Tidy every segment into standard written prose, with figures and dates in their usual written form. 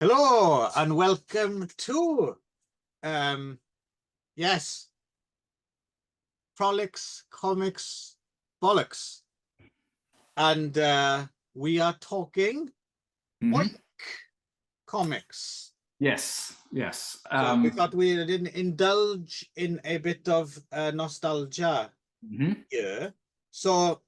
Hello and welcome to yes, pROLIX, cOMIX, bOLLIX. And we are talking OINK comics. Yes, yes. So we thought we didn't indulge in a bit of nostalgia here. So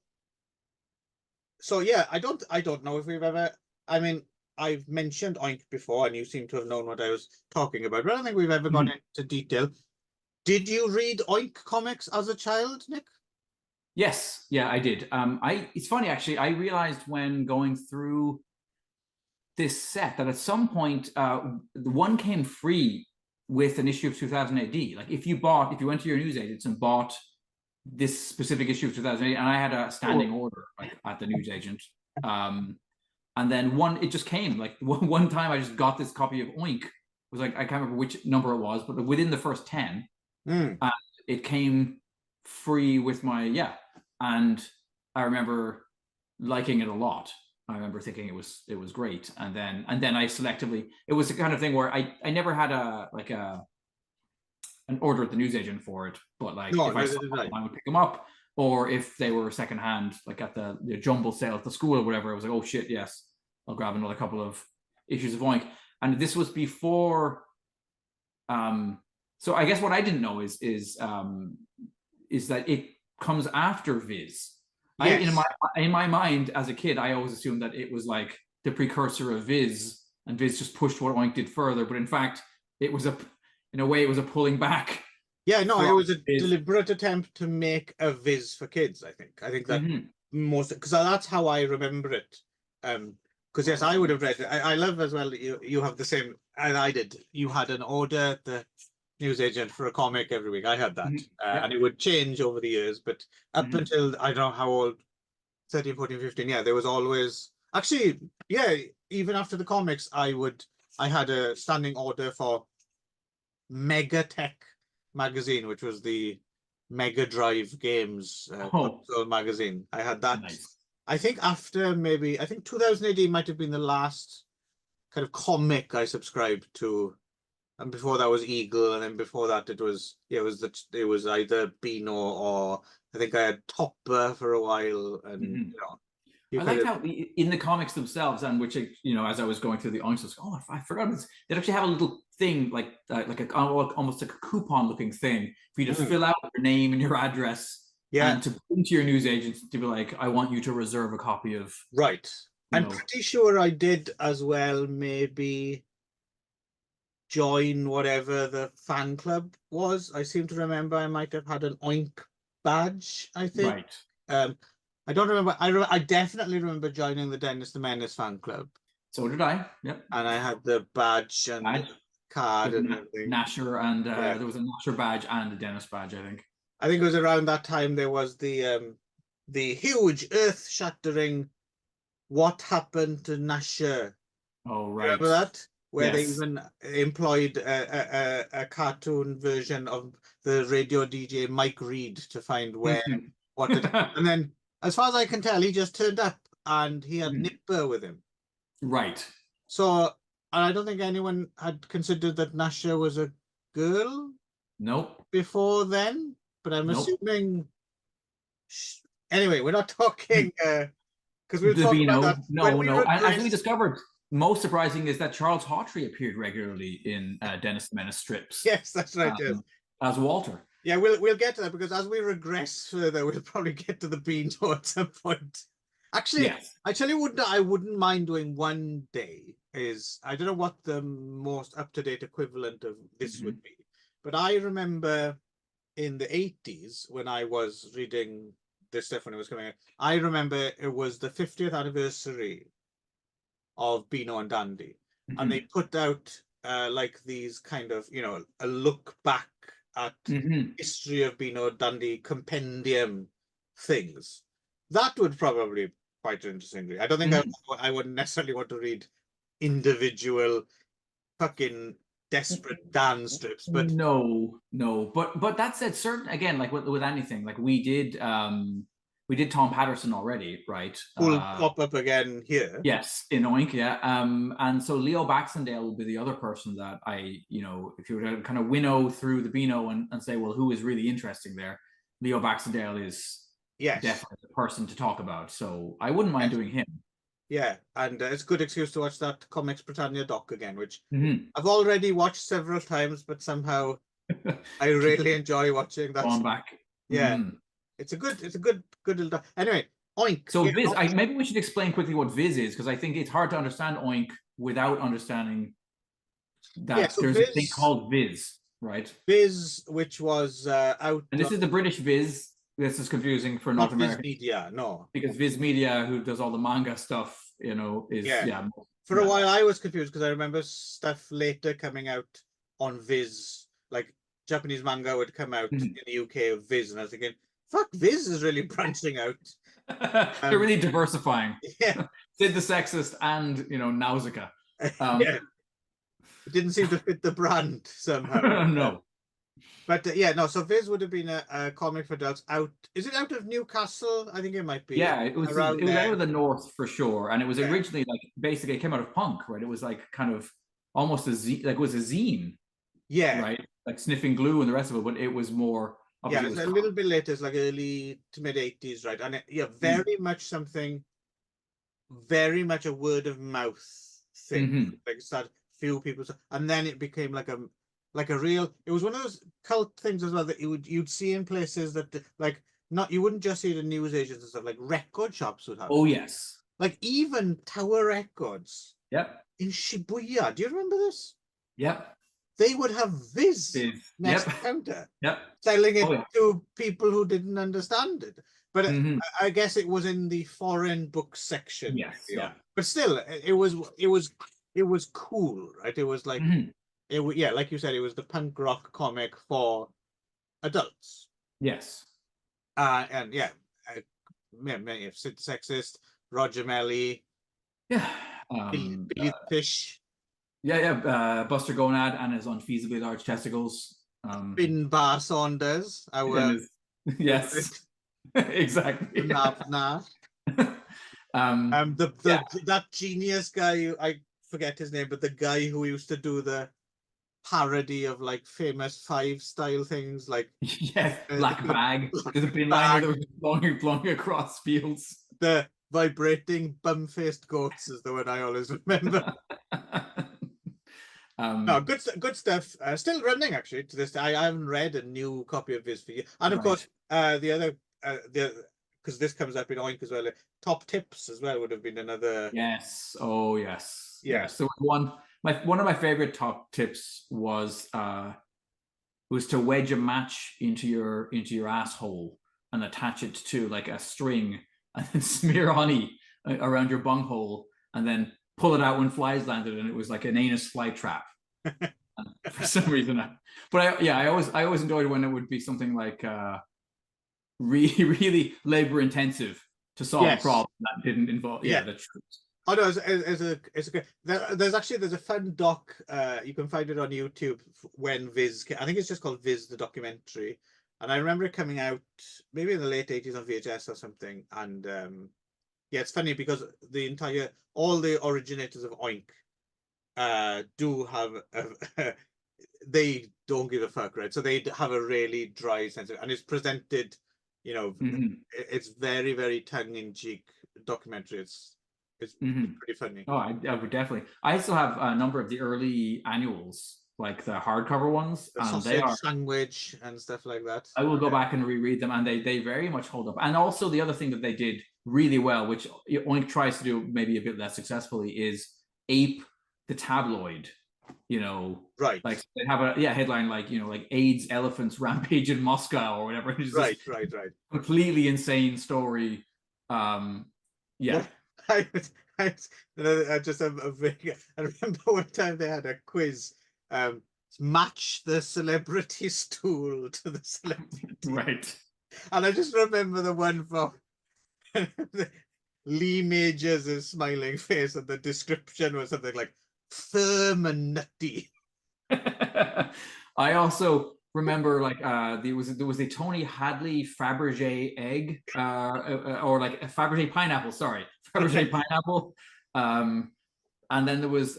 yeah, I don't know if we've ever, I mean, I've mentioned OINK before and you seem to have known what I was talking about, but I don't think we've ever gone into detail. Did you read OINK comics as a child, Nick? Yes, yeah, I did. It's funny actually. I realized when going through this set that at some point, the one came free with an issue of 2000 AD. Like if you went to your newsagents and bought this specific issue of 2008, and I had a standing order like at the newsagent, and then it just came like one time. I just got this copy of OINK. It was like I can't remember which number it was, but within the first 10. It came free with my and I remember liking it a lot. I remember thinking it was great, and then I selectively, it was the kind of thing where I never had an order at the newsagent for it, but like if I saw them, I would pick them up, or if they were secondhand, like at the jumble sale at the school or whatever, I was like, oh shit, yes, I'll grab another couple of issues of OINK. And this was before so I guess what I didn't know is that it comes after Viz. Yes. In my mind as a kid, I always assumed that it was like the precursor of Viz, and Viz just pushed what OINK did further. But in fact, it was in a way, it was a pulling back. Yeah, no, it was a deliberate attempt to make a Viz for kids. I think that most, because that's how I remember it. Because yes, I would have read it. I love as well. You have the same as I did. You had an order at the newsagent for a comic every week. I had that, and it would change over the years. But up until I don't know how old, 13, 14, 15. Yeah, there was always actually, yeah. Even after the comics, I had a standing order for Mega Tech magazine, which was the Mega Drive games magazine. I had that. Nice. I think after maybe, I think 2000 AD might have been the last kind of comic I subscribed to, and before that was Eagle, and then before that it was it was either Beano, or I think I had Topper for a while, and I liked how in the comics themselves, and which as I was going through the OINK, I was like, I forgot this. They actually have a little thing like almost like a coupon looking thing for you to fill out your name and your address. And to put into your newsagents to be like, I want you to reserve a copy of. Right. I'm pretty sure I did as well, maybe join whatever the fan club was. I seem to remember I might have had an OINK badge, I think. Right. I don't remember. I definitely remember joining the Dennis the Menace fan club. So did I. Yep. And I had the badge and the card and everything. Nasher, and there was a Nasher badge and a Dennis badge, I think. I think it was around that time there was the huge earth-shattering "What Happened to Nasher?" Oh, right. Remember that? Where they even employed a cartoon version of the radio DJ Mike Reed to find where what did, and then as far as I can tell, he just turned up and he had Nipper with him. Right. So, and I don't think anyone had considered that Nasher was a girl. Nope. Before then. But I'm assuming. Anyway, we're not talking because we were talking about that. No. As we discovered, most surprising is that Charles Hawtrey appeared regularly in Dennis the Menace strips. Yes, that's right. As Walter. Yeah, we'll get to that, because as we regress further, we'll probably get to the Beano at some point. Actually, I tell you what, I wouldn't mind doing one day is, I don't know what the most up-to-date equivalent of this would be, but I remember in the 80s when I was reading this stuff when it was coming out, I remember it was the 50th anniversary of Beano and Dandy, and they put out like these kind of, a look back at history of Beano Dandy compendium things. That would probably be quite interesting. I don't think I would necessarily want to read individual fucking desperate Dan strips, but no. But that said, certain, again, like with anything, like we did we did Tom Patterson already, right? Who'll pop up again here. Yes, in OINK, yeah. And so Leo Baxendale will be the other person that I, if you were to kind of winnow through the Beano and say, well, who is really interesting there? Leo Baxendale is definitely the person to talk about. So I wouldn't mind doing him. Yeah, and it's a good excuse to watch that Comics Britannia doc again, which I've already watched several times, but somehow I really enjoy watching that. Going back. Yeah, it's a good little doc. Anyway, OINK. So Viz, maybe we should explain quickly what Viz is, because I think it's hard to understand OINK without understanding that there's a thing called Viz, right? Viz, which was out. And this is the British Viz. This is confusing for North America. Viz Media, no. Because Viz Media, who does all the manga stuff, is For a while I was confused because I remember stuff later coming out on Viz, like Japanese manga would come out in the UK of Viz, and I was thinking, fuck, Viz is really branching out. They're really diversifying. Yeah. Sid the Sexist and Nausicaa. Yeah. It didn't seem to fit the brand somehow. No. But so Viz would have been a comic for adults out. Is it out of Newcastle? I think it might be. Yeah, it was out of the north for sure. And it was originally basically it came out of punk, right? It was like kind of almost it was a zine. Yeah. Right? Like Sniffing Glue and the rest of it, but it was more. Yeah, it's a little bit later. It's like early to mid 80s, right? And very much something, very much a word of mouth thing. Like started few people, and then it became like a real. It was one of those cult things as well that you'd see in places that you wouldn't just see it in newsagents and stuff. Like record shops would have. Oh yes. Like even Tower Records. Yep. In Shibuya, do you remember this? Yep. They would have Viz next counter, selling it to people who didn't understand it. But I guess it was in the foreign book section. Yes, But still, it was cool, right? It was like, like you said, it was the punk rock comic for adults. Yes. And Sid Sexist, Roger Melly, Billy the Fish. Buster Gonad and his unfeasibly large testicles. Bin Bar Saunders. Yes, exactly. That genius guy, I forget his name, but the guy who used to do the parody of like famous Five style things, like Black Bag. There's a bin liner that was blowing across fields. The vibrating bum-faced goats is the one I always remember. No, good stuff. Still running actually to this day. I haven't read a new copy of Viz for you, and of course the other because this comes up in OINK as well. Top tips as well would have been another. Yes. Oh yes. Yeah. So one of my favorite top tips was to wedge a match into your asshole and attach it to like a string and then smear honey around your bunghole and then pull it out when flies landed, and it was like an anus fly trap. For some reason, I always enjoyed when it would be something like really labor intensive to solve a problem that didn't involve the truth. Oh no, it's a there's a fun doc. You can find it on YouTube when Viz. I think it's just called Viz the documentary, and I remember it coming out maybe in the late 80s on VHS or something, and it's funny because all the originators of OINK do have they don't give a fuck, right? So they have a really dry sense of, and it's presented, it's very, very tongue-in-cheek documentary. It's pretty funny. Oh, I would definitely. I still have a number of the early annuals, like the hardcover ones. They are Sandwich and stuff like that. I will go back and reread them, and they very much hold up. And also the other thing that they did really well, which OINK tries to do maybe a bit less successfully, is ape the tabloid. Right? Like they have a headline like like AIDS elephants rampage in Moscow or whatever. It's right. Completely insane story. I just have I remember one time they had a quiz. Match the celebrity stool to the celebrity. Right. And I just remember the one for Lee Majors' smiling face, and the description was something like firm and nutty. I also remember like there was a Tony Hadley Fabergé egg or like a Fabergé pineapple. Sorry, Fabergé pineapple. And then there was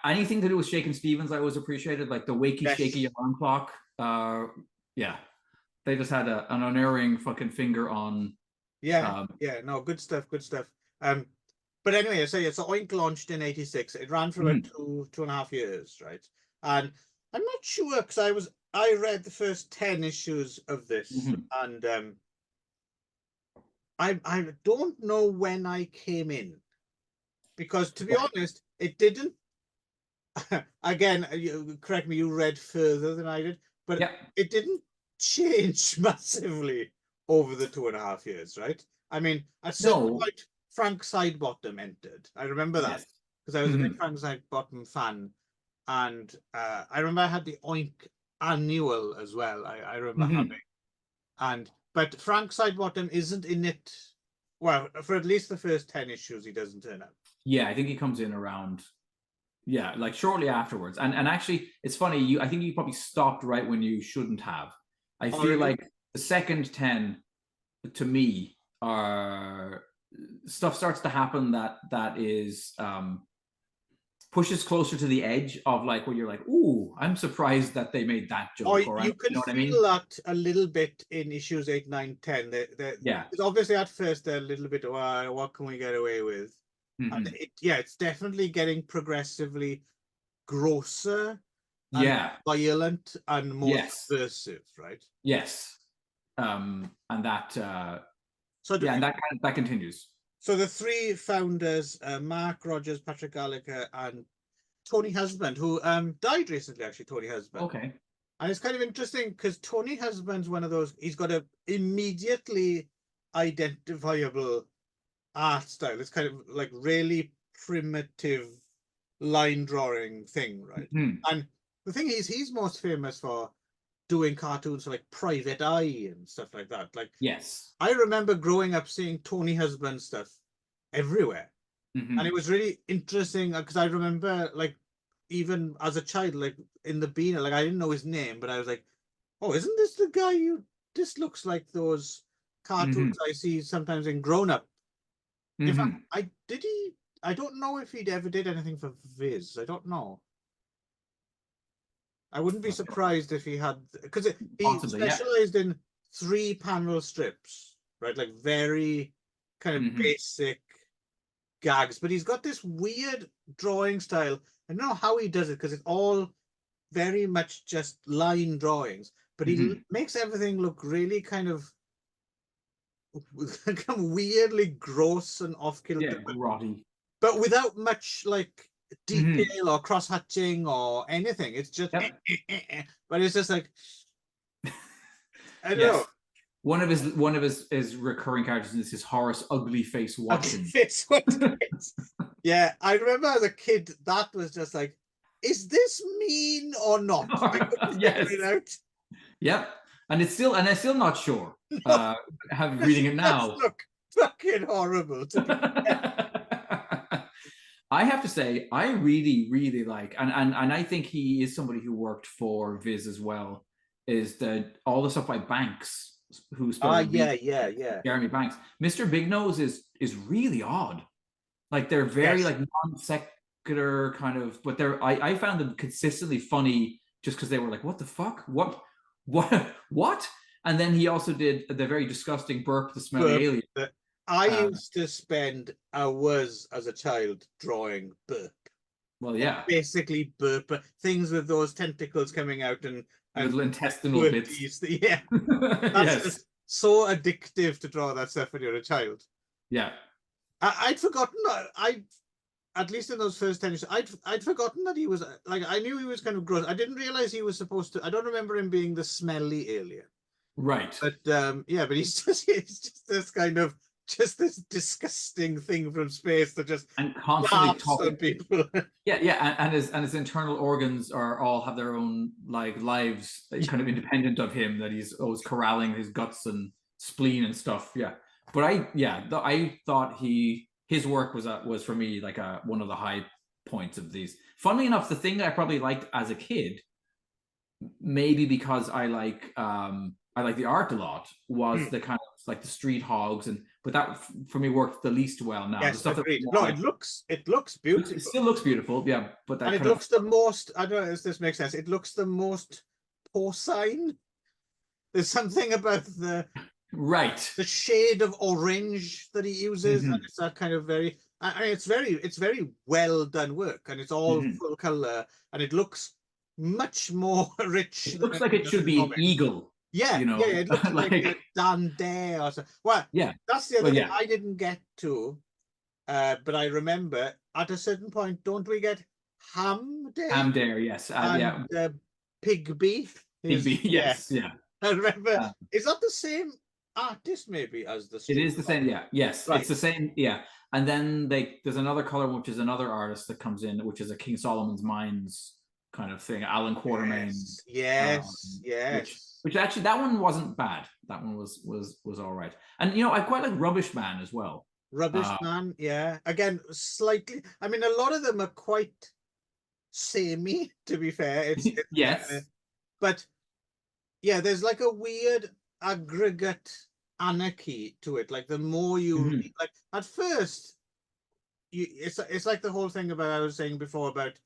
anything to do with Shakin' Stevens. I always appreciated, like the wakey shaky alarm clock. Yeah, they just had an unerring fucking finger on. Yeah, no, good stuff, good stuff. But anyway, so OINK launched in '86. It ran for about 2.5 years, right? And I'm not sure because I read the first 10 issues of this, and I don't know when I came in, because to be honest, it didn't. Again, correct me, you read further than I did, but it didn't change massively over the 2.5 years, right? I mean, at some point, Frank Sidebottom entered. I remember that because I was a big Frank Sidebottom fan, and I remember I had the OINK annual as well. I remember having, but Frank Sidebottom isn't in it. Well, for at least the first 10 issues, he doesn't turn up. Yeah, I think he comes in around. Yeah, like shortly afterwards. And actually, it's funny, I think you probably stopped right when you shouldn't have. I feel like the second 10, to me, are stuff starts to happen that is pushes closer to the edge of like where you're like, ooh, I'm surprised that they made that joke. Or you can feel that a little bit in issues 8, 9, 10. Yeah. Obviously at first they're a little bit, what can we get away with? And it's definitely getting progressively grosser, and violent, and more subversive, right? Yes, and that and that continues. So the three founders, Mark Rogers, Patrick Gallagher, and Tony Husband, who died recently, actually. Tony Husband. Okay. And it's kind of interesting because Tony Husband's one of those. He's got a immediately identifiable art style. It's kind of like really primitive line drawing thing, right? And the thing is, he's most famous for doing cartoons for like Private Eye and stuff like that. Like, I remember growing up seeing Tony Husband stuff everywhere, and it was really interesting because I remember, like, even as a child, like in the Beano, like I didn't know his name, but I was like, oh, isn't this the guy this looks like those cartoons I see sometimes in Grown Up. In fact, I don't know if he'd ever did anything for Viz. I don't know. I wouldn't be surprised if he had, because he specialized in 3-panel strips, right? Like very kind of basic gags, but he's got this weird drawing style. I don't know how he does it because it's all very much just line drawings, but he makes everything look really kind of weirdly gross and off-kilter, grotty, but without much like detail or cross-hatching or anything. It's just but it's just like I don't know. One of his recurring characters is his Horace Ugly Face Watson. Yeah, I remember as a kid that was just like, is this mean or not? Yep. And I'm still not sure. Reading it now, look fucking horrible. I have to say, I really, really like, and I think he is somebody who worked for Viz as well. Is all the stuff by Banks, who's Jeremy Banks. Mr. Big Nose is really odd. Like they're very like non sequitur kind of, but I found them consistently funny just because they were like, what the fuck, what. And then he also did the very disgusting Burp the Smelly Alien. I used to spend hours as a child drawing Burp. Well, yeah. Basically Burp, things with those tentacles coming out and little intestinal bits. Yeah. That's just so addictive to draw that stuff when you're a child. Yeah. I'd forgotten, at least in those first 10 years, I'd forgotten that he was, like, I knew he was kind of gross. I didn't realize he was supposed to, I don't remember him being the smelly alien. But he's just this kind of, just this disgusting thing from space that just and constantly talking people. And his internal organs all have their own like lives, kind of independent of him. That he's always corralling his guts and spleen and stuff. Yeah, but I thought his work was for me like one of the high points of these. Funnily enough, the thing that I probably liked as a kid maybe because I like the art a lot, was the kind of like the street hogs, but that for me worked the least well. Now the Yes, stuff agreed. that No, like, it looks beautiful. it still looks beautiful, yeah, but that And it kind of looks the most, I don't know if this makes sense, it looks the most porcine. There's something about right. the shade of orange that he uses, and it's that kind of very, I mean, it's very well done work, and it's all full color, and it looks much more rich It than looks like any it of the should be an comics. eagle, Yeah, you know, yeah, it looks like a like Dan Dare or something. Well, yeah, that's the other well, thing yeah, I didn't get to, but I remember at a certain point, don't we get Ham Day I'm there, yes, and yeah, Pig Beef? Is Higby, yeah, yes, yeah. I remember. Uh, Is that the same artist maybe as the It street? is the same, yeah. Yes, it's Right. the same, yeah. And then there's another color, which is another artist that comes in, which is a King Solomon's Mines kind of thing, Alan Quatermain, Yes, yes, which yes. actually that one wasn't bad. That one was all right. And you know, I quite like Rubbish Man as well. Rubbish Man, yeah. Again, slightly. I mean, a lot of them are quite samey, to be fair. Yes. But yeah, there's like a weird aggregate anarchy to it. Like the more you read, like at first, it's like the whole thing about I was saying before about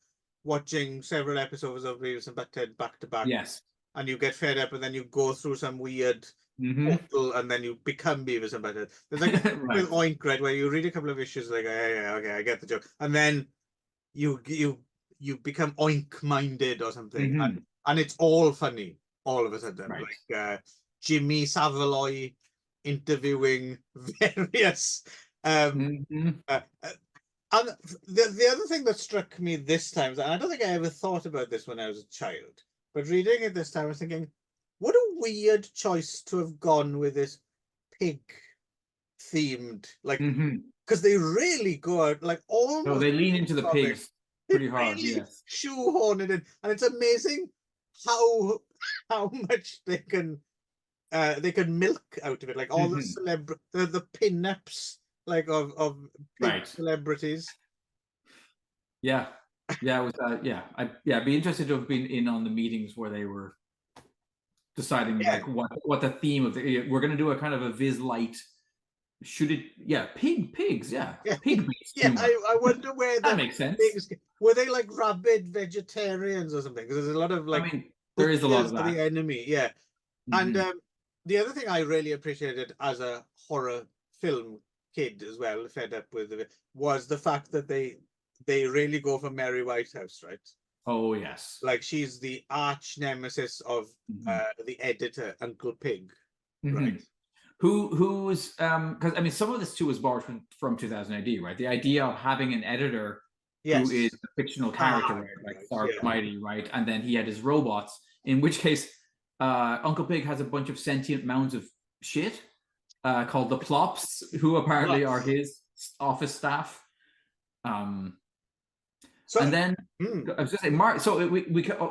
watching several episodes of Beavis and Butthead back to back, Yes. and you get fed up, and then you go through some weird portal, and then you become Beavis and Butthead. There's like a Right. with OINK, right, where you read a couple of issues, like, yeah, okay, I get the joke, and then you become OINK minded or something, and it's all funny all of a sudden, Right. like Jimmy Savaloy interviewing various. And the other thing that struck me this time, and I don't think I ever thought about this when I was a child, but reading it this time, I was thinking, what a weird choice to have gone with this pig themed, like, because they really go out, like, almost. So they lean into the pigs pretty hard, really yes. shoehorn it in, and it's amazing how much they can milk out of it, like all the pin-ups, like of pig celebrities. Yeah, yeah, it was. I'd be interested to have been in on the meetings where they were deciding like what the theme of we're going to do a kind of a Viz light. Should it? Yeah, pigs. Yeah, pig based humor. I wonder where that makes sense. Pigs, were they like rabid vegetarians or something? Because there's a lot of like. I mean, there is a lot of that. The enemy, yeah. And the other thing I really appreciated as a horror film kid as well, fed up with it, was the fact that they really go for Mary Whitehouse, right? Oh yes. Like she's the arch nemesis of the editor, Uncle Pigg, right? Who's because I mean some of this too was borrowed from 2000 AD, right? The idea of having an editor who is a fictional character, right? Like Sarge Mighty, right? And then he had his robots, in which case Uncle Pigg has a bunch of sentient mounds of shit called the plops, who apparently are his office staff. And then I was just saying, Mark. So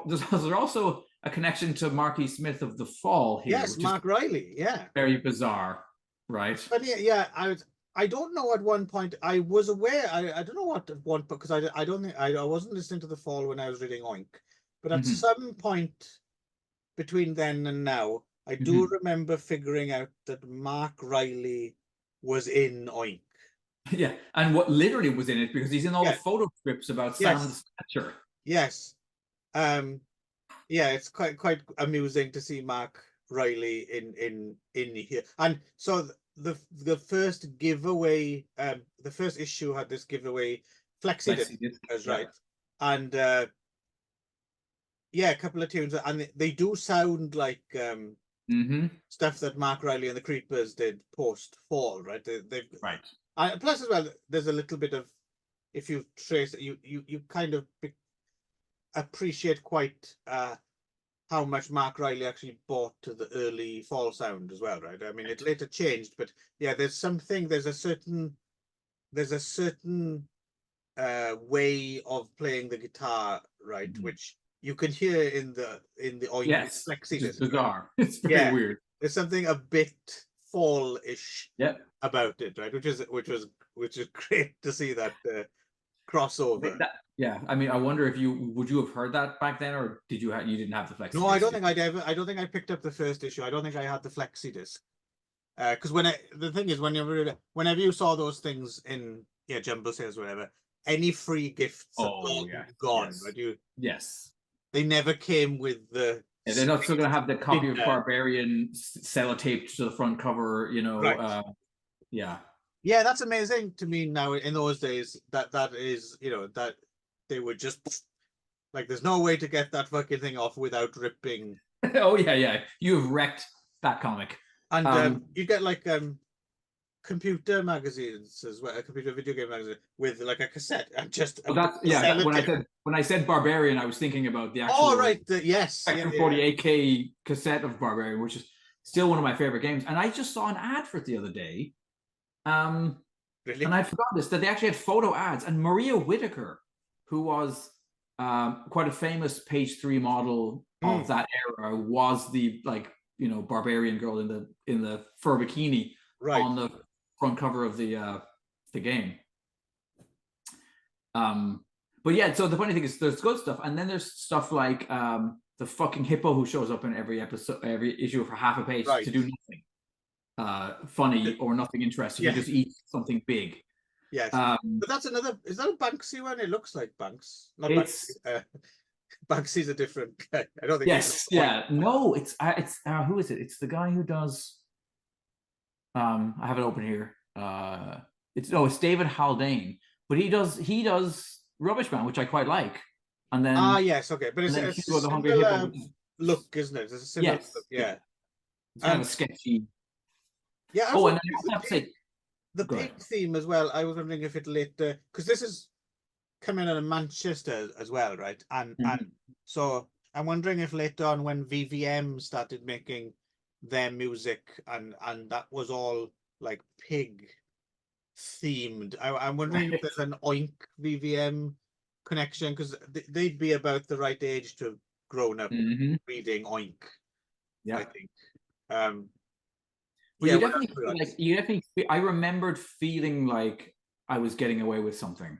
there's also a connection to Marky Smith of The Fall here. Yes, Mark Riley. Yeah, very bizarre, right? But yeah, I don't know. At one point, I was aware. I don't know what at one because I don't think I wasn't listening to The Fall when I was reading OINK, but at some point between then and now, I do remember figuring out that Mark Riley was in OINK. Yeah, and what literally was in it, because he's in all the photo scripts about Sam the Snatcher. Yes. Yeah, it's quite amusing to see Mark Riley in here. And so the first giveaway, the first issue had this giveaway flexi disc, right? And a couple of tunes, and they do sound like stuff that Mark Riley and the Creepers did post Fall, right? They've plus as well, there's a little bit of, if you trace it, you kind of appreciate quite how much Mark Riley actually brought to the early Fall sound as well, right? I mean, it later changed, but yeah, there's a certain way of playing the guitar, right, which you can hear in the OINK flexi disc. It's bizarre. It's very weird. There's something a bit Fall-ish about it, right? Which is great to see that crossover. Yeah, I mean, I wonder if would you have heard that back then, or you didn't have the Flexi? No, I don't think I don't think I picked up the first issue. I don't think I had the Flexi disc. Because the thing is, whenever you saw those things in jumbo sales, or whatever, any free gifts are gone. But they never came with the. Yeah, they're not still going to have the copy of Barbarian sellotaped to the front cover, Right. Yeah, that's amazing to me now. In those days, that is, that they would just like, there's no way to get that fucking thing off without ripping. Oh yeah, you have wrecked that comic. And you get like computer magazines as well, a computer video game magazine with like a cassette and just. When I said Barbarian, I was thinking about the actual. Oh right, yes, Spectrum 48K cassette of Barbarian, which is still one of my favorite games. And I just saw an ad for it the other day. Really? And I forgot that they actually had photo ads, and Maria Whittaker, who was quite a famous page 3 model of that era, was the Barbarian girl in the fur bikini on the front cover of the game. But yeah, so the funny thing is there's good stuff, and then there's stuff like the fucking hippo who shows up in every issue for half a page to do nothing funny or nothing interesting. He just eats something big. Yes, but that's another. Is that a Banksy one? It looks like Banks. Not Banksy. Banksy's a different guy. I don't think. Yes, no, it's who is it? It's the guy who does. I have it open here. It's David Haldane, but he does Rubbish Man, which I quite like. And then yes, okay, but it's a similar look, isn't it? It's a similar look, yeah. It's kind of a sketchy. Yeah. And then I have to say the pig theme as well. I was wondering if it later, because this is coming out of Manchester as well, right? And so I'm wondering if later on, when VVM started making their music and that was all like pig themed, I'm wondering if there's an OINK VVM connection, because they'd be about the right age to have grown up reading OINK. I think. But you definitely I remembered feeling like I was getting away with something.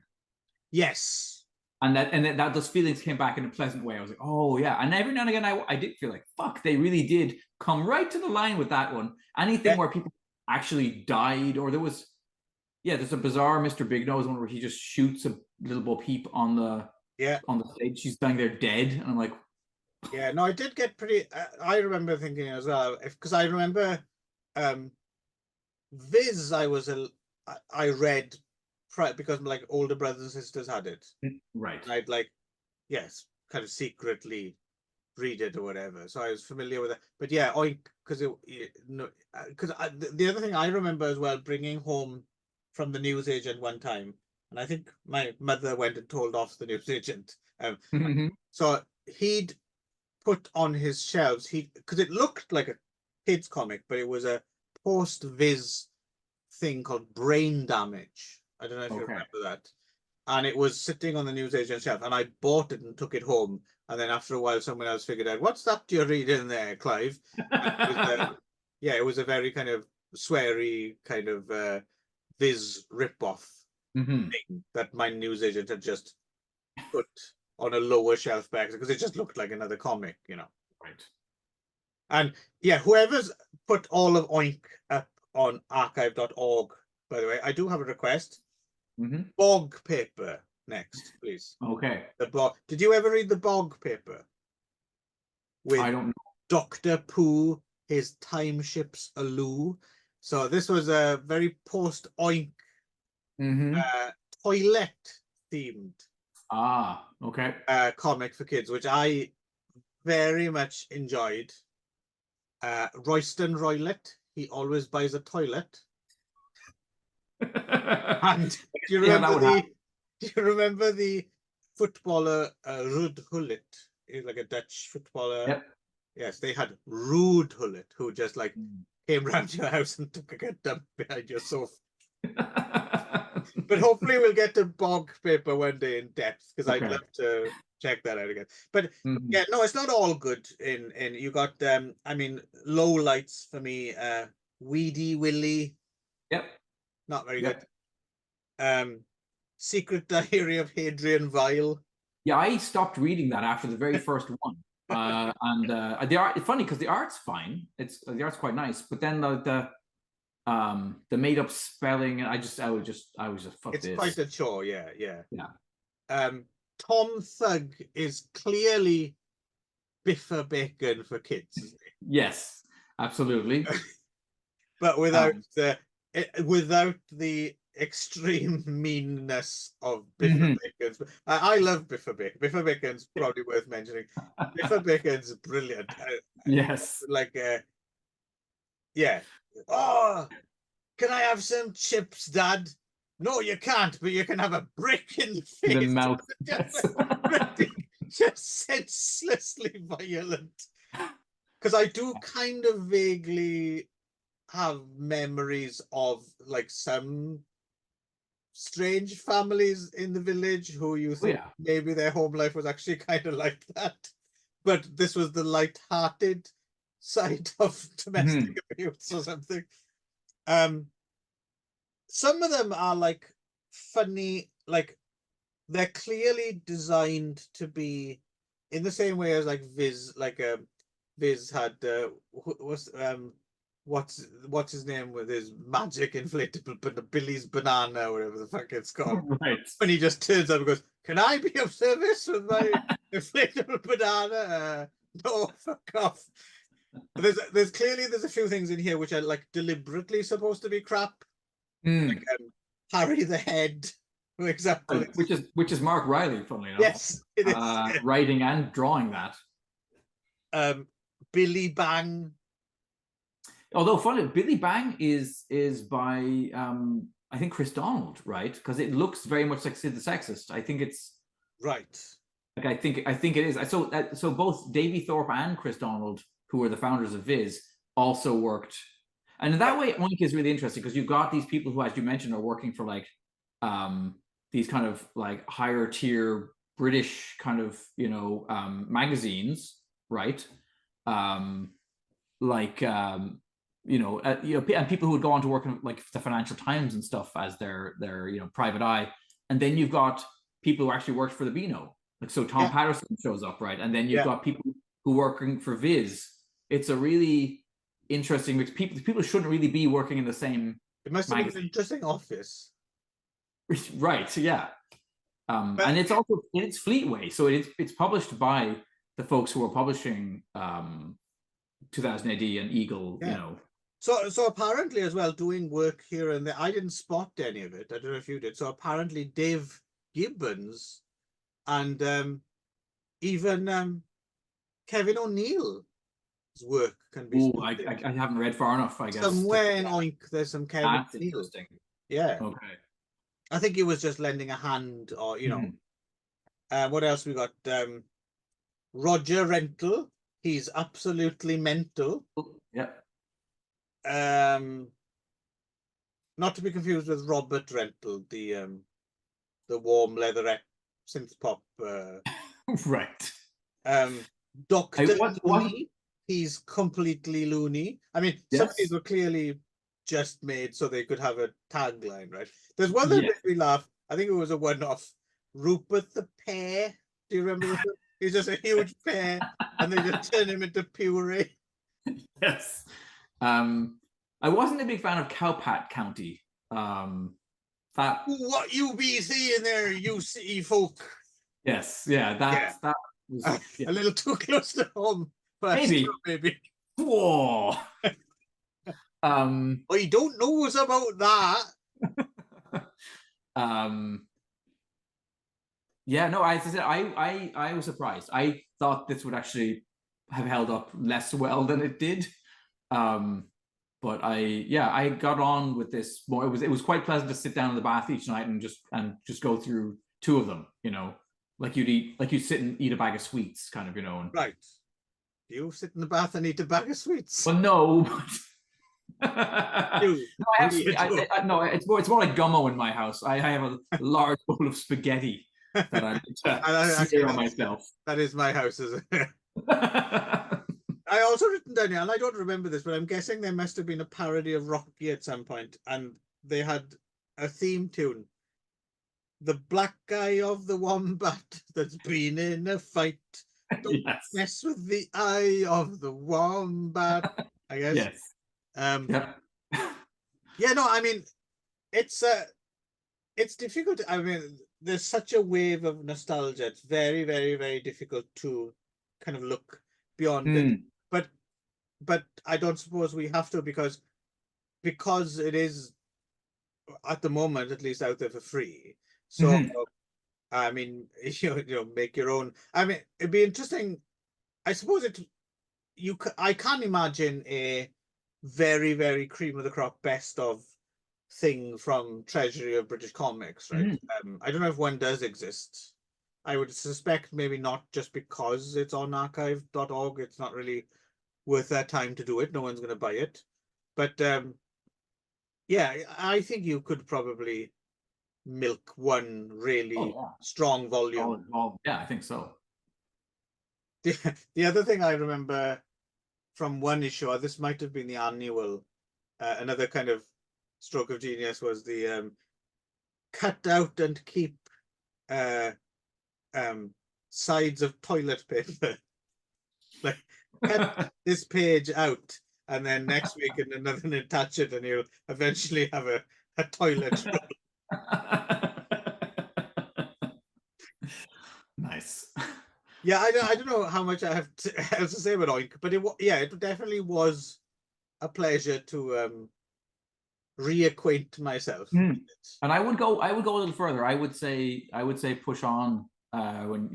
Yes. And that those feelings came back in a pleasant way. I was like, oh yeah. And every now and again I did feel like, fuck, they really did come right to the line with that one. Anything where people actually died, or there's a bizarre Mr. Big Nose one where he just shoots a little Bo Peep on the stage. She's dying there dead, and I'm like, yeah, no, I did get pretty. I remember thinking as well, because I remember Viz. I read because like older brothers and sisters had it, right? And I'd kind of secretly read it or whatever, so I was familiar with it. But yeah, OINK, because the other thing I remember as well, bringing home from the newsagent one time, and I think my mother went and told off the newsagent. So he'd put on his shelves, because it looked like a kid's comic, but it was a post-Viz thing called Brain Damage. I don't know if you remember that. And it was sitting on the newsagent shelf, and I bought it and took it home. And then after a while, someone else figured out, what's that you're reading there, Clive? It was a very kind of sweary kind of Viz rip-off thing that my newsagent had just put on a lower shelf back, because it just looked like another comic, Right. And yeah, whoever's put all of OINK up on archive.org, by the way, I do have a request. Bog paper next, please. Okay. The bog. Did you ever read the bog paper? I don't know. Dr. Pooh, his time ships aloo. So this was a very post-OINK toilet themed comic for kids, which I very much enjoyed. Royston Roylett, he always buys a toilet. And do you remember the footballer Ruud Gullit? He's like a Dutch footballer. Yep. Yes, they had Ruud Gullit, who just like came round to your house and took a good dump behind your sofa. But hopefully we'll get to bog paper one day in depth, because I'd love to check that out again. But yeah, no, it's not all good. In you got low lights for me. Weedy Willy. Yep. Not very good. Secret Diary of Hadrian Vile. Yeah, I stopped reading that after the very first one. And the art, it's funny because the art's fine. The art's quite nice, but then the made up spelling, and I was just fuck it's this. quite a chore, yeah. Tom Thug is clearly Biffa Bacon for kids, isn't he? Yes, absolutely. But without the extreme meanness of Biffa Bacon's. I love Biffa Bacon. Biffa Bacon's probably worth mentioning. Biffa Bacon's brilliant. Yes. Like, yeah. Oh, can I have some chips, Dad? No, you can't, but you can have a brick in the face. The mouth. Just senselessly violent. Because I do kind of vaguely have memories of like some strange families in the village who you think maybe their home life was actually kind of like that. But this was the light-hearted side of domestic abuse or something. Some of them are like funny, like they're clearly designed to be in the same way as like Viz, like Viz had what's his name with his magic inflatable but Billy's banana or whatever the fuck it's called. Right. When he just turns up and goes, "Can I be of service with my inflatable banana?" No, fuck off. There's clearly a few things in here which are like deliberately supposed to be crap. Like Harry the Head, for example. Which is Mark Riley, funnily enough. Yes, it is. Writing and drawing that. Billy Bang. Although funny, Billy Bang is by I think Chris Donald, right? Because it looks very much like Sid the Sexist. I think it's right. Like I think it is. So both Davy Thorpe and Chris Donald, who were the founders of Viz, also worked. And in that way, OINK is really interesting because you've got these people who, as you mentioned, are working for like these kind of like higher tier British kind of magazines, right? And people who would go on to work in like the Financial Times and stuff as their private eye. And then you've got people who actually worked for the Beano. Like so Tom Patterson shows up, right? And then you've got people who are working for Viz. It's a really interesting mix. People shouldn't really be working in the same. It must have been an interesting office. Right, yeah. And it's Fleetway, so it's published by the folks who are publishing 2000 AD and Eagle, So apparently as well, doing work here and there, I didn't spot any of it. I don't know if you did. So apparently Dave Gibbons and even Kevin O'Neill's work can be spotted. I haven't read far enough, I guess. Somewhere in OINK, there's some Kevin That's O'Neill. interesting. Yeah. Okay. I think he was just lending a hand or, what else we got? Roger Rental. He's absolutely mental. Yeah. Not to be confused with Robert Rental, the warm leatherette synth pop. Right. Dr. Looney, he's completely loony. I mean, some of these were clearly just made so they could have a tagline, right? There's one that made me laugh. I think it was a one-off. Rupert the Pear. Do you remember? He's just a huge pear, and they just turn him into puree. Yes. I wasn't a big fan of Cowpat County. What you be seeing there, you city folk? Yes, that was a little too close to home. Maybe. Whoa. I don't know about that. I was surprised. I thought this would actually have held up less well than it did. But I got on with this more. It was quite pleasant to sit down in the bath each night and just go through two of them, like you sit and eat a bag of sweets, kind of, and... Right. Do you sit in the bath and eat a bag of sweets? Well, no. No, it's more like gummo in my house. I have a large bowl of spaghetti that I sear on myself. That is my house, isn't it? I also written down here, and I don't remember this, but I'm guessing there must have been a parody of Rocky at some point, and they had a theme tune. the black eye of the wombat that's been in a fight. Don't Yes. mess with the eye of the wombat, I guess. Yes. Yeah, no, I mean, it's difficult. I mean, there's such a wave of nostalgia. It's very, very, very difficult to kind of look beyond it. But I don't suppose we have to, because it is at the moment at least out there for free. So I mean, make your own. I mean, it'd be interesting. I suppose I can imagine a very, very cream of the crop best of thing from Treasury of British Comics, right? I don't know if one does exist. I would suspect maybe not, just because it's on archive.org. It's not really worth their time to do it. No one's going to buy it. But yeah, I think you could probably milk one really strong volume. Yeah, I think so. The other thing I remember from one issue, this might have been the annual, another kind of stroke of genius was the cut out and keep sides of toilet paper. Like, cut this page out, and then next week and another attach it, and you'll eventually have a toilet roll. Nice. Yeah, I don't know how much I have else to say about OINK, but it definitely was a pleasure to reacquaint myself with it. And I would go a little further. I would say push on when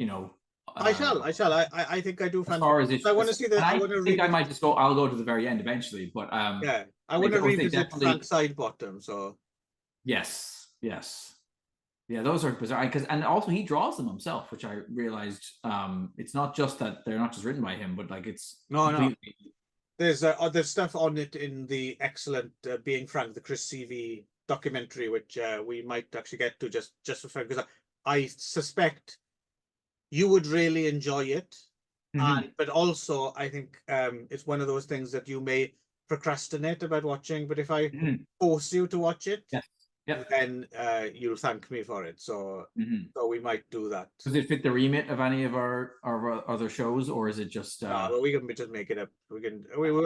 I shall. I think I do. As far as I want to see that. I think I might just go. I'll go to the very end eventually, but yeah, I want to revisit Frank Sidebottom. So yes, yeah, those are bizarre. And also he draws them himself, which I realized. It's not just that they're not just written by him, but like it's no. There's stuff on it in the excellent Being Frank, the Chris CV documentary, which we might actually get to just for fun, because I suspect you would really enjoy it. But also I think it's one of those things that you may procrastinate about watching, but if I force you to watch it, then you'll thank me for it. So so we might do that. Does it fit the remit of any of our other shows, or is it just well, we can just make it up.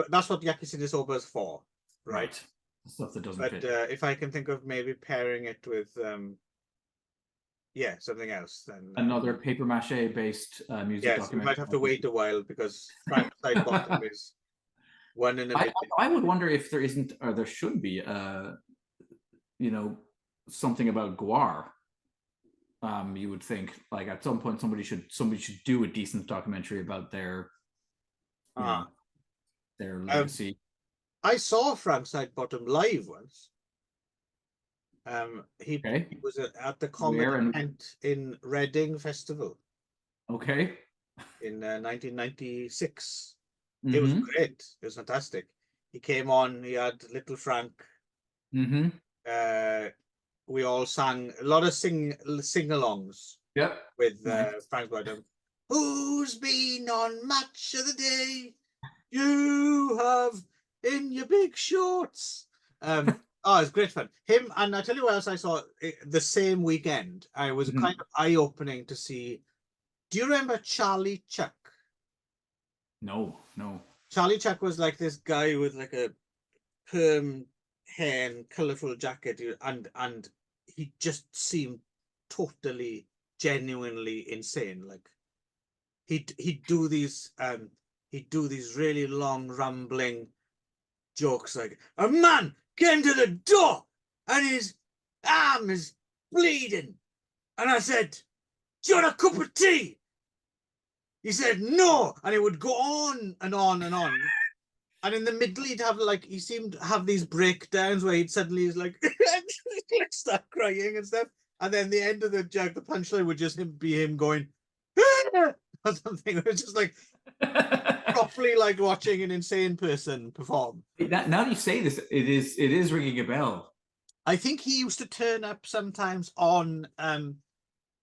That's what Yakuza Soba is for, right? Stuff that doesn't but fit. If I can think of maybe pairing it with something else, then another paper mache based music documentary. We might have to wait a while, because Frank Sidebottom is one in a million. I would wonder if there isn't, or there should be something about Gwar. You would think, like, at some point somebody should do a decent documentary about their legacy. I saw Frank Sidebottom live once. He was at the comic event in Reading Festival. Okay. In 1996. It was great. It was fantastic. He came on. He had Little Frank. We all sang a lot of sing-alongs. With Frank Sidebottom. Who's been on Match of the Day? You have in your big shorts. Oh, it's great fun. Him, and I tell you what else I saw the same weekend. I was kind of eye-opening to see. Do you remember Charlie Chuck? No. Charlie Chuck was like this guy with like a perm hair and colourful jacket, and he just seemed totally, genuinely insane. Like he'd do these really long, rambling jokes, like, a man came to the door and his arm is bleeding, and I said, do you want a cup of tea? He said no, and it would go on and on and on. And in the middle, he'd have he seemed to have these breakdowns where he's like start crying and stuff. And then the end of the joke, the punchline would just be him going or something. It was just like properly like watching an insane person perform. Now that you say this, it is ringing a bell. I think he used to turn up sometimes on.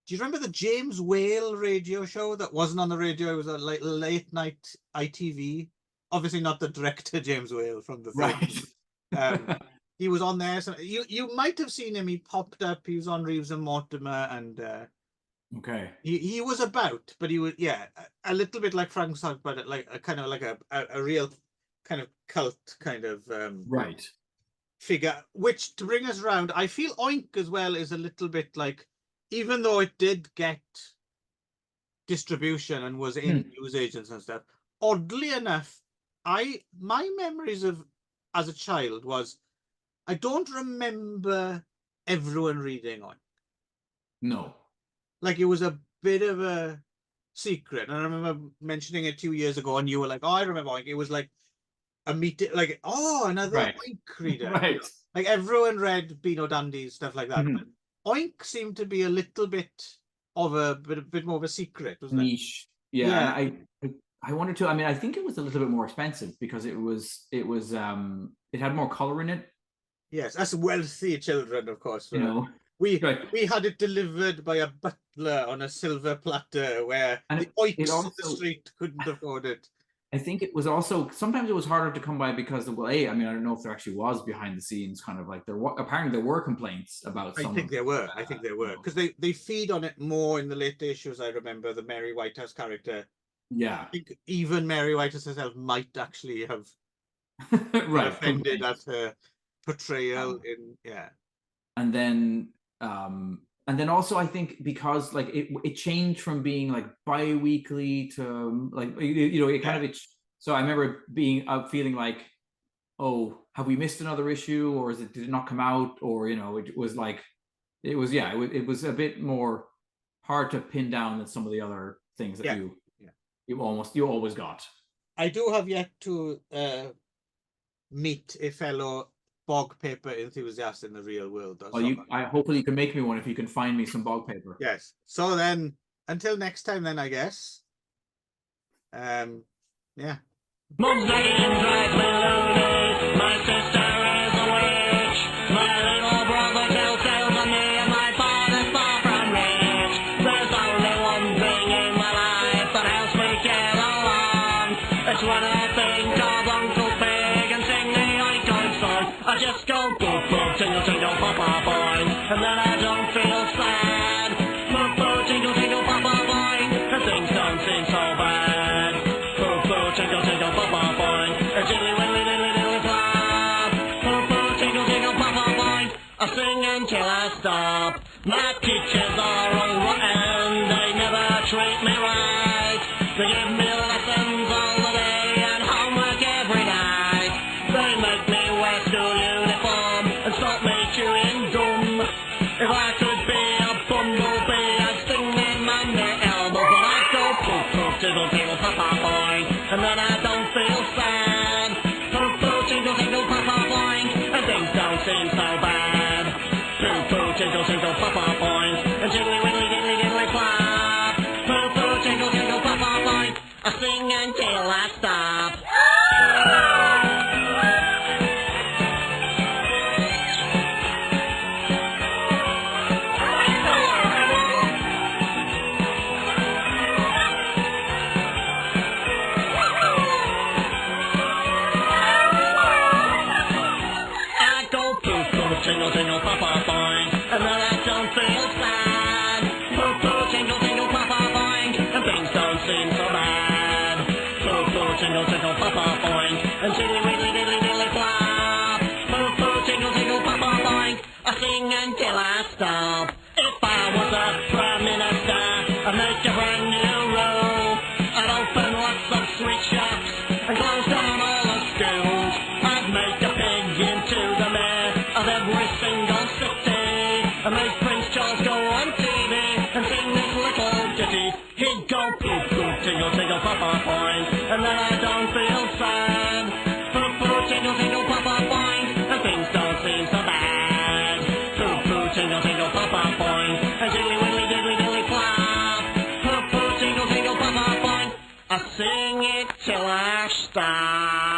Do you remember the James Whale radio show that wasn't on the radio? It was a late night ITV. Obviously not the director James Whale from the right. he was on there. So you might have seen him. He popped up. He was on Reeves and Mortimer, and okay, he was about, but he was a little bit like Frank Sock, but like a kind of like a real kind of cult kind of right. figure. Which, to bring us round, I feel OINK as well is a little bit like, even though it did get distribution and was in newsagents and stuff, oddly enough, my memories of as a child was, I don't remember everyone reading OINK. No. Like, it was a bit of a secret. And I remember mentioning it 2 years ago, and you were like, "Oh, I remember OINK." It was like a meeting, like, oh, another Right. OINK reader. Right. Like, everyone read Beano Dandy, stuff like that. Mhm. But OINK seemed to be a little bit of a bit more of a secret, wasn't it? Niche. Yeah, and I wanted to. I mean, I think it was a little bit more expensive because it had more color in it. Yes, us wealthy children, of course. You know, we right. we had it delivered by a butler on a silver platter, where And the oiks on the street couldn't afford it. I think it was also, sometimes it was harder to come by because of, well, I mean, I don't know if there actually was behind the scenes kind of like, apparently there were complaints about some. I think there were because they feed on it more in the later issues. I remember the Mary Whitehouse character. Yeah, I think even Mary Whitehouse herself might actually have right, offended at her portrayal in and then also I think because like it changed from being like bi-weekly to like it kind of so I remember being feeling like, oh, have we missed another issue, or did it not come out, or it was like it was a bit more hard to pin down than some of the other things that you always got. I do have yet to meet a fellow bog paper enthusiast in the real world. Well, hopefully you can make me one if you can find me some bog paper. Yes. So then, until next time, then, I guess. Yeah. Mum's name drives me loony. My sister is a witch. My little brother tells tales on me, and my father's far from rich. There's only one thing in my life that helps me get along. It's when I think of Uncle Pigg and sing the oink oink song. I just go boop boop, tingle tingle, pop pop oink, and then I don't feel sad. Boop boop, tingle tingle, pop pop oink, and things don't seem so bad. Boop boop, tingle tingle, pop pop oink, and jiggly wiggly diddly diddly flop. Boop boop, tingle tingle, pop pop oink, I sing until I stop. My teachers are all rotten, they never treat me right. They give me lessons all the day and homework every night. They make me wear school uniform and stop me chewing gum. If I could be a bumblebee, I'd sting them on their elbow. But I go poof poof, tickle tickle, pop pop oink, and then I don't feel sad. Poof poof, tinkle tinkle, pop pop oink, and things don't seem so bad. Poof poof, tinkle tinkle, pop pop oink, and jiggly wiggly diddly diddly flop. Poof poof, tinkle tinkle, pop pop oink, I sing until I stop. I go poof poof, tingle tingle, pop pop oink, and then I don't feel sad. Poof poof, tingle tingle, pop pop oink, and things don't seem so bad. Poof poof, tingle tingle, pop pop oink, and jiggly wiggly diddly diddly flop. Poof poof, tingle tingle, pop pop oink, I sing until I stop. If I was a prime minister, I'd make a brand new rule. I'd open lots of sweet shops and close down all the schools. I'd make a pig into the mayor of every single city, and make Prince Charles go on TV and sing this little ditty. He'd go poof poof, tingle tingle, pop pop oink, and then I don't feel sad. Poof poof, tingle tingle, pop pop oink, and things don't seem so bad. Poof poof, tingle tingle, pop pop oink, and jiggly wiggly diddly diddly flop. Poof poof, tingle tingle, pop pop oink, I sing it till I stop.